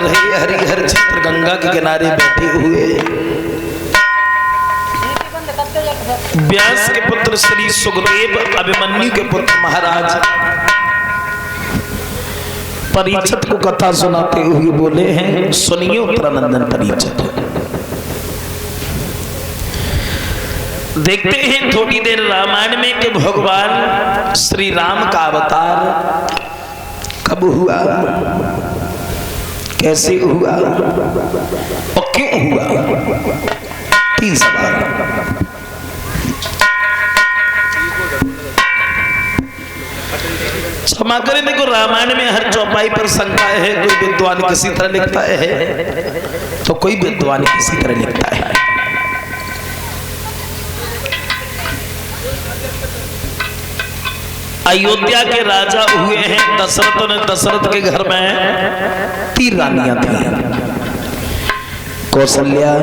रहे हरिहर क्षेत्र गंगा के किनारे बैठे हुए व्यास के पुत्र श्री सुखदेव अभिमन्यु के पुत्र महाराज परीक्षित को कथा सुनाते हुए बोले हैं, सुनिए उत्तरानंदन परीक्षित। देखते हैं थोड़ी देर रामायण में कि भगवान श्री राम का अवतार कब हुआ, कैसे हुआ और क्यों हुआ। 3 सवाल। क्षमा करें, देखो रामायण में हर चौपाई पर शंका है। कोई विद्वान किसी तरह लिखता है तो कोई विद्वान किसी तरह लिखता है। अयोध्या के राजा हुए हैं दशरथ ने। दशरथ के घर में 3 रानियां थी, कौशल्या,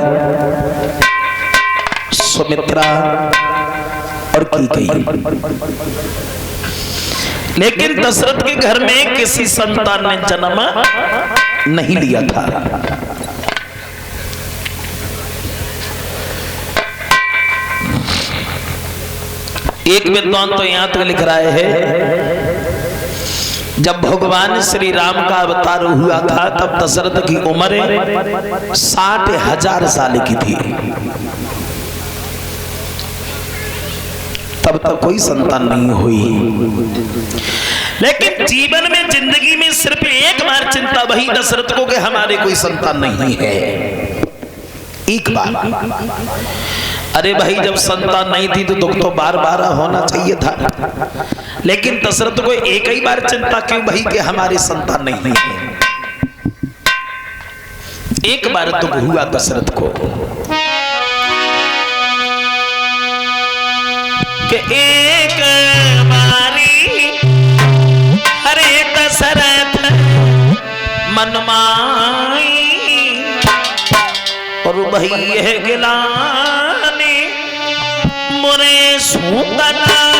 सुमित्रा और कैकेयी। लेकिन दशरथ के घर में किसी संतान ने जन्म नहीं लिया था। एक विद्वान तो यहां तक लिख रहा है, जब भगवान श्री राम का अवतार हुआ था तब दशरथ की उम्र 60,000 साल की थी। तब तक कोई संतान नहीं हुई। लेकिन जीवन में, जिंदगी में सिर्फ एक बार चिंता वही दशरथ को कि हमारे कोई संतान नहीं है। एक बार। अरे भाई, जब संतान नहीं थी तो दुख तो बार बार होना चाहिए था। लेकिन दशरथ को एक ही बार चिंता क्यों भाई कि हमारे संतान नहीं है। एक बार दुख हुआ दशरथ को कि एक बारी हरे दशरथ मनमाई और भैया गिलानी मुरे सूतनाई।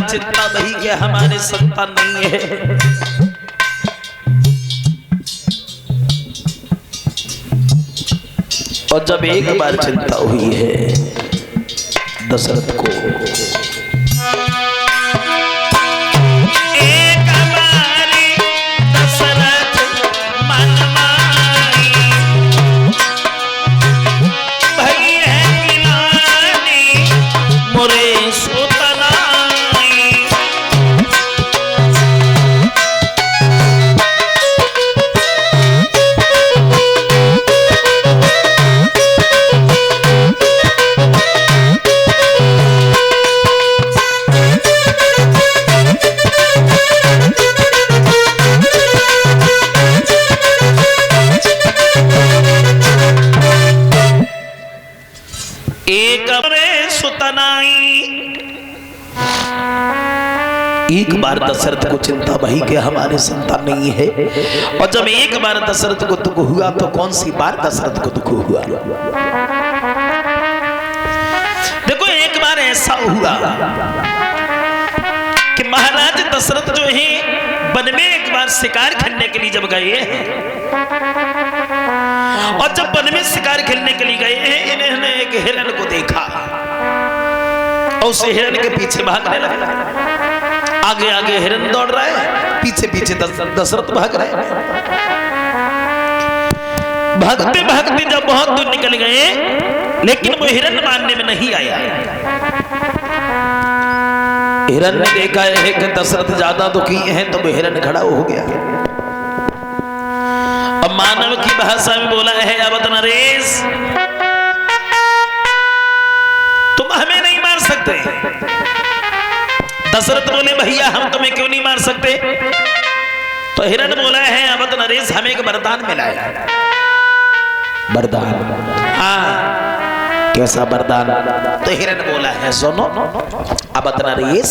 चिंता नहीं कि हमारे संतान नहीं है। और जब एक बार चिंता हुई है दशरथ को, एक बार दशरथ को चिंता भई कि हमारे संतान नहीं है। और जब एक बार दशरथ को दुख हुआ तो कौन सी बार दशरथ को दुख हुआ। देखो एक बार ऐसा हुआ कि महाराज दशरथ जो है वन में एक बार शिकार खेलने के लिए जब गए हैं, और जब वन में शिकार खेलने के लिए गए हैं, इन्होंने एक हिरण को देखा और उस हिरण के पीछे भागने लगे। आगे आगे हिरण दौड़ रहा है, पीछे पीछे दशरथ भाग रहे हैं। भागते भागते जब बहुत दूर निकल गए, लेकिन वो हिरण मानने में नहीं आया। हिरण ने देखा है कि दशरथ ज्यादा दुखी हैं, तो वो हिरण खड़ा हो गया। अब मानव की भाषा में बोला है, अवध नरेश तुम हमें नहीं मार सकते। दशरथ बोले, भैया हम तुम्हें क्यों नहीं मार सकते? तो हिरण बोला है, अवध नरेश हमें एक वरदान मिला है। वरदान? हाँ, कैसा वरदान? तो हिरण बोला है, सुनो अवध नरेश,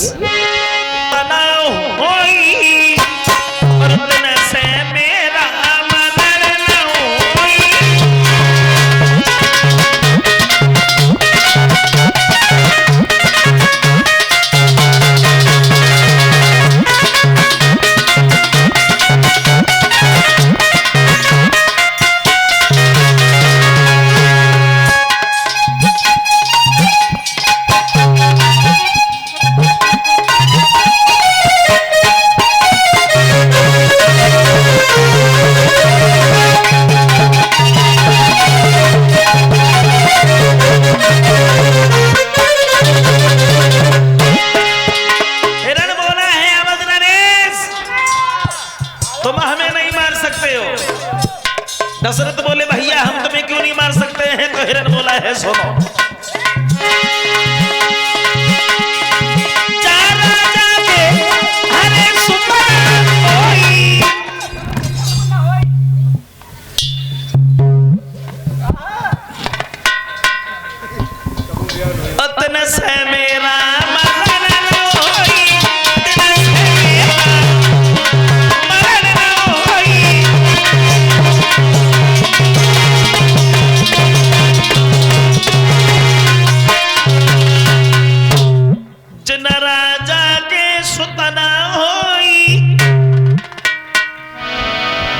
दशरथ बोले, भैया हम तुम्हें क्यों नहीं मार सकते हैं? तो हिरण बोला है, सुनो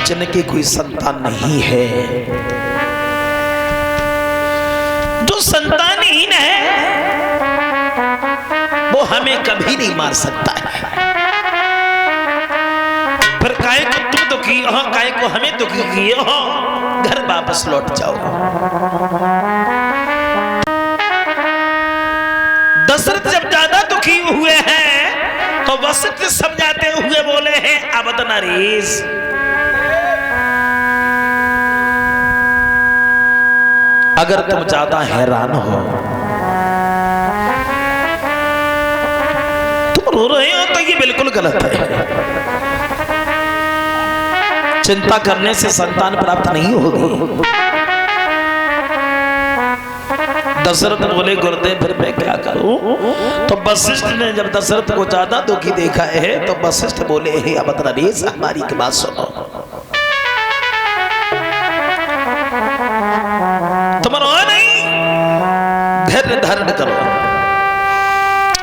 जिनकी कोई संतान नहीं है, जो संतानहीन है वो हमें कभी नहीं मार सकता है। फिर काहे को तुम दुखी हो, काहे को हमें दुखी किए हो? घर वापस लौट जाओ। दशरथ जब ज्यादा दुखी हुए हैं तो वशिष्ठ समझाते हुए बोले हैं, अवध नरेश अगर तुम ज्यादा हैरान हो, तुम रो रहे हो, तो ये बिल्कुल गलत है। चिंता करने से संतान प्राप्त नहीं होगी। दशरथ बोले, गुरुदेव फिर मैं क्या करूं? तो वशिष्ठ ने जब दशरथ को ज्यादा दुखी देखा है तो वशिष्ठ बोले, हे अवध नरेश हमारी की बात सुनो, तुम रो नहीं, धैर्य धारण करो।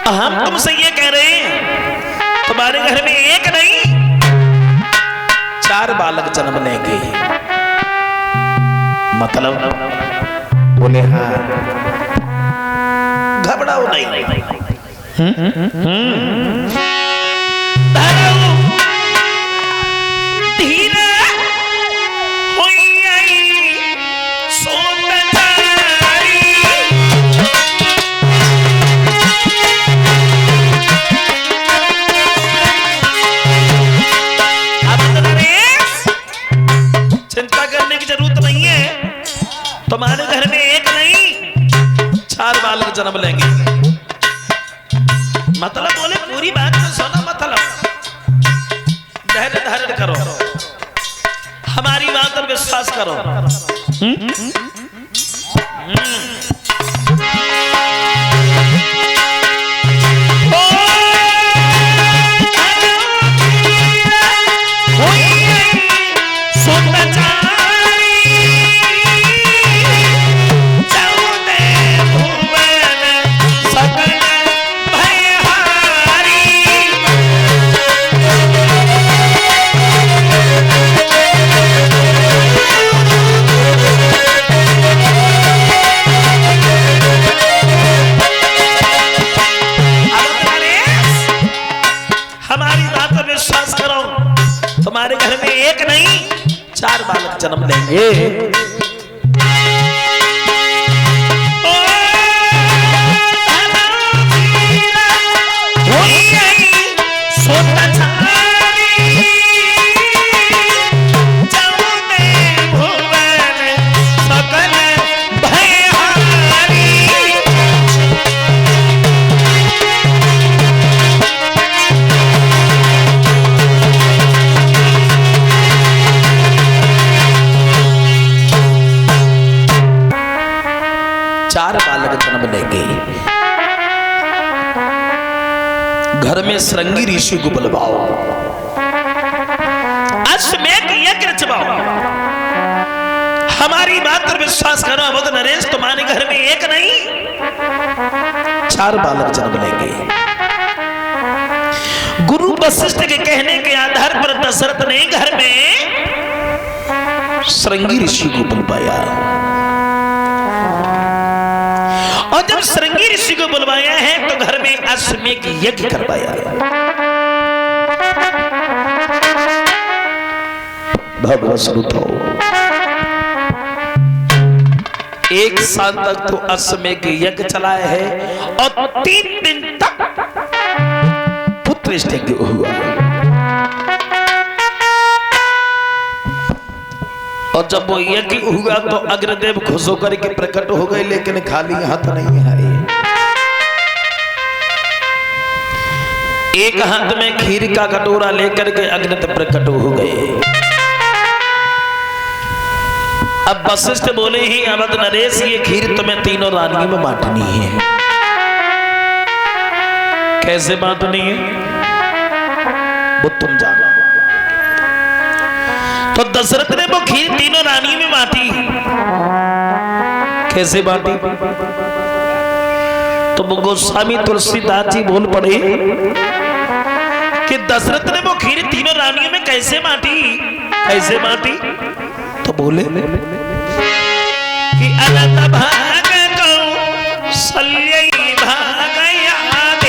हम तुमसे ये कह रहे हैं, तुम्हारे घर में एक नहीं 4 बालक जन्म लेंगे। मतलब? बोले हाँ, घबराओ नहीं। तुम्हारे घर में एक नहीं 4 बालक जन्म लेंगे। मतलब? बोले पूरी बात में सुनो, मतलब धैर्य धारण करो, हमारी बात पर विश्वास करो। तुम्हारे घर में एक नहीं 4 बालक जन्म लेंगे। लगे, घर में श्रृंगी ऋषि को बुलवाओ, अश्वमेध यज्ञ रचवाओ, हमारी बात पर विश्वास करो अवध नरेश, तुम्हारे घर में एक नहीं 4 बालक जन्म लेंगे। गुरु वशिष्ठ के कहने के आधार पर दशरथ ने घर में श्रृंगी ऋषि को बुलवाया, और जब श्रृंगी ऋषि को बुलवाया है तो घर में अश्वमेध यज्ञ करवाया। भगवत स्वरूप हो, 1 साल तक तो अश्वमेध यज्ञ चलाया है और 3 दिन तक पुत्र यज्ञ हुआ। और जब वो यज्ञ हुआ तो अग्रदेव खुश होकर के प्रकट हो गए, लेकिन खाली हाथ नहीं है। एक हाथ में खीर का कटोरा लेकर के अग्रदेव प्रकट हो गए। अब वशिष्ठ बोले ही अवध नरेश, ये खीर तुम्हें तीनों रानियों में बांटनी है। कैसे बांटनी है वो तुम जानो। तो दशरथ ने वो खीर तीनों रानियों में बांटी। कैसे बांटी? तो वो गोस्वामी तुलसीदास जी बोल पड़े कि दशरथ ने वो खीर तीनों रानियों में कैसे बांटी? कैसे बांटी? तो बोले कि अनंत भाग कौशल्य भाग याद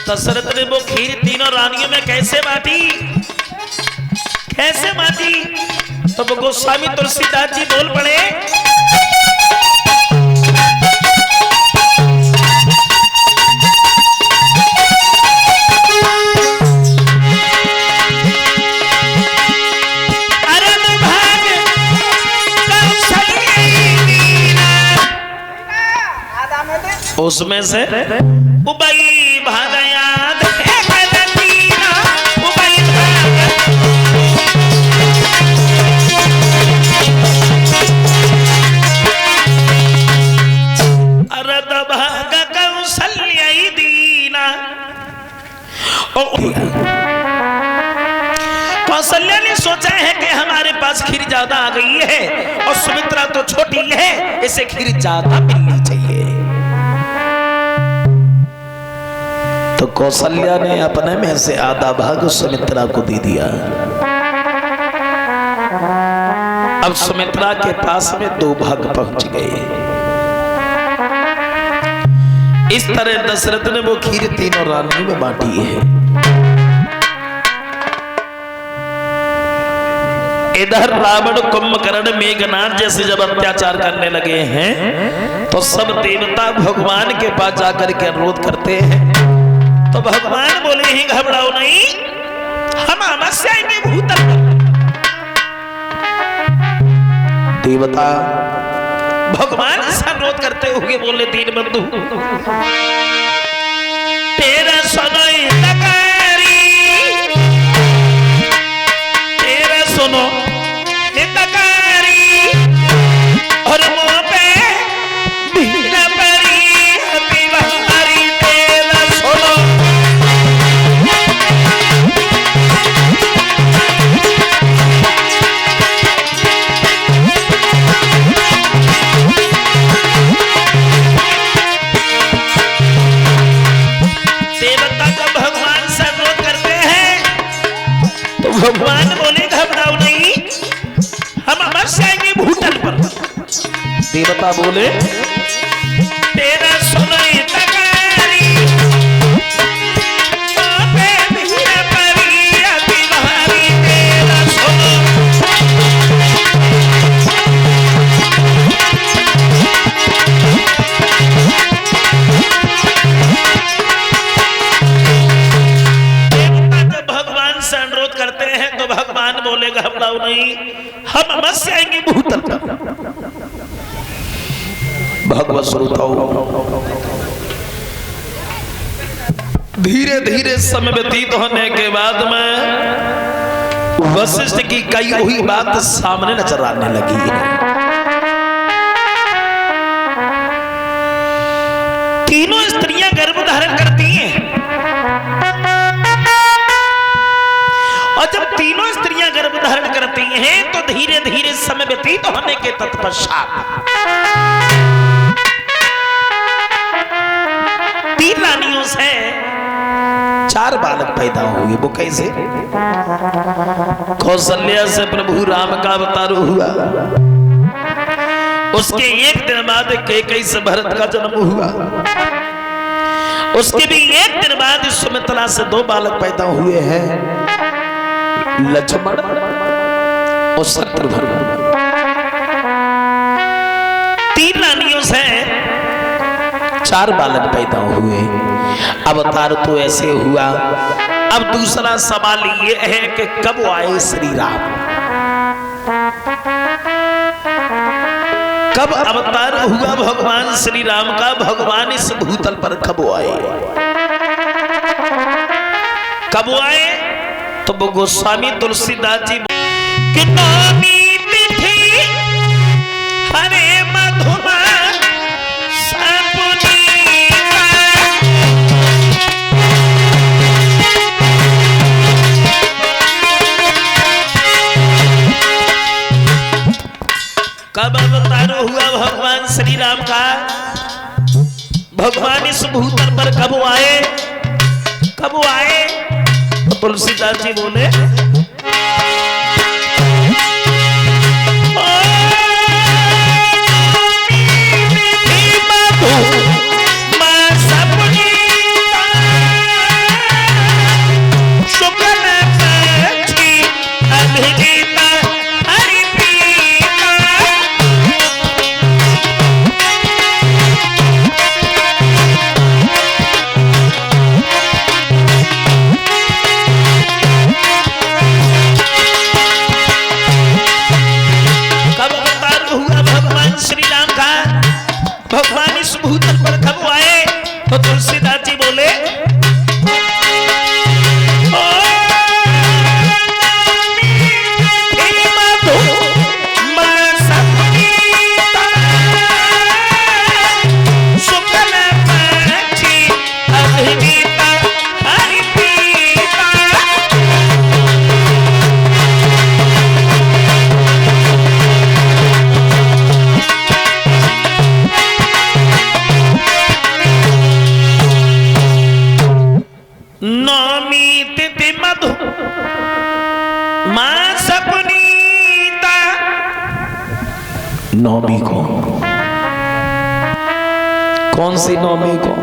दशरथ ने वो खीर तीनों रानियों में कैसे बांटी? कैसे बांटी? तो वो गोस्वामी तुलसीदास जी बोल पड़े उसमें से उबई भागयाद अरद भाग कौशल्य दीना। कौशल्या ने सोचा है कि हमारे पास खीर ज्यादा आ गई है और सुमित्रा तो छोटी है, इसे खीर ज्यादा मिलनी चाहिए। तो कौशल्या ने अपने में से आधा भाग सुमित्रा को दे दिया। अब सुमित्रा के पास में 2 भाग पहुंच गए। इस तरह दशरथ ने वो खीर तीनों रानियों में बांटी है। इधर रावण, कुंभकर्ण, मेघनाथ जैसे जब अत्याचार करने लगे हैं तो सब देवता भगवान के पास जाकर के अनुरोध करते हैं। तो भगवान बोले ही घबराओ नहीं, हम अवश्य आएंगे भूतल पर। देवता भगवान से अनुरोध करते हुए बोले दीनबंधु तेरा सुनो हितकारी, तेरा सुनो हितकारी और मुँह पे भीड़ परी अतिवारी। तेरा सुनो भगवान बोले घबराओ नहीं, हम अवश्य आएंगे भूतल पर। देवता बोले तेरा सुनो हितकारी तेरा सुनो। बोले घबराओ नहीं, हम अवश्य आएंगे भूतल पर। भगवत श्रोताओं, धीरे धीरे समय व्यतीत होने के बाद में वशिष्ठ की कई हुई बात सामने नजर आने लगी है। तीनों स्त्रियां गर्भ धारण करती हैं, और जब तीनों स्त्रियां गर्भ धारण करती हैं तो धीरे धीरे समय व्यतीत होने के तत्पश्चात 3 रानियों से 4 बालक पैदा हुए। वो कैसे? कौशल्या से प्रभु राम का अवतार हुआ, उसके 1 दिन बाद कैकेयी से भरत का जन्म हुआ, उसके भी 1 दिन बाद सुमित्रा से 2 बालक पैदा हुए हैं, लक्ष्मण और शत्रुघ्न। 3 रानियों से 4 बालक पैदा हुए। अवतार तो ऐसे हुआ। अब दूसरा सवाल ये है कि कब आए श्री राम, कब अवतार हुआ भगवान श्री राम का, भगवान इस भूतल पर कब आए, कब आए? तो वो गोस्वामी तुलसीदास जी कि नौमी तिथि हरे मधुमा कब अवतार हुआ भगवान श्री राम का, भगवान इस भूतल पर कब आए, कब आए? तो तुलसीदास जी बोले नौमी को, कौन सी नौमी को?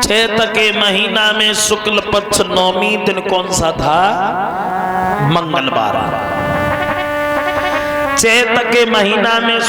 चैत के महीना में शुक्ल पक्ष नौमी दिन कौन सा था? मंगलवार। चैत के महीना में